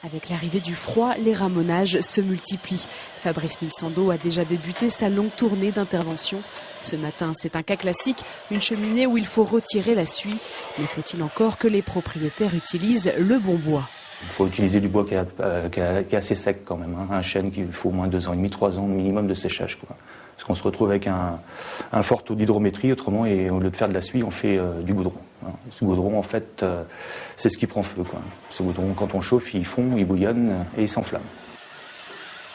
Avec l'arrivée du froid, les ramonages se multiplient. Fabrice Milsando a déjà débuté sa longue tournée d'intervention. Ce matin, c'est un cas classique, une cheminée où il faut retirer la suie. Mais faut-il encore que les propriétaires utilisent le bon bois? Il faut utiliser du bois qui est assez sec quand même. Un chêne qu'il faut au moins 2 ans et demi, 3 ans minimum de séchage, quoi. Parce qu'on se retrouve avec un fort taux d'hydrométrie autrement, et au lieu de faire de la suie, on fait du goudron. Ce goudron, en fait, c'est ce qui prend feu, quoi. Ce goudron, quand on chauffe, il fond, il bouillonne et il s'enflamme.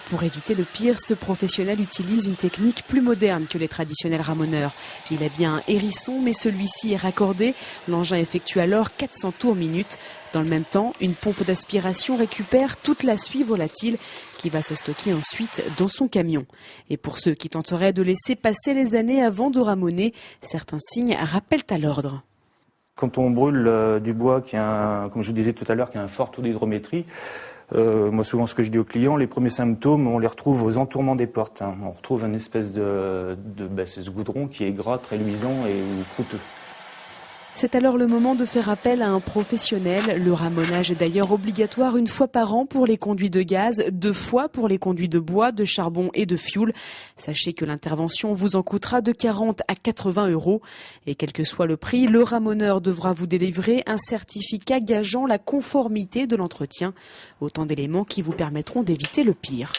Pour éviter le pire, ce professionnel utilise une technique plus moderne que les traditionnels ramoneurs. Il a bien un hérisson, mais celui-ci est raccordé. L'engin effectue alors 400 tours minute. Dans le même temps, une pompe d'aspiration récupère toute la suie volatile qui va se stocker ensuite dans son camion. Et pour ceux qui tenteraient de laisser passer les années avant de ramoner, certains signes rappellent à l'ordre. Quand on brûle du bois qui a, comme je vous disais tout à l'heure, qui a un fort taux d'hydrométrie, moi souvent ce que je dis aux clients, les premiers symptômes, on les retrouve aux entourements des portes. On retrouve une espèce de ce goudron qui est gras, très luisant et croûteux. C'est alors le moment de faire appel à un professionnel. Le ramonage est d'ailleurs obligatoire 1 fois par an pour les conduits de gaz, 2 fois pour les conduits de bois, de charbon et de fioul. Sachez que l'intervention vous en coûtera de 40 à 80 €. Et quel que soit le prix, le ramoneur devra vous délivrer un certificat gageant la conformité de l'entretien. Autant d'éléments qui vous permettront d'éviter le pire.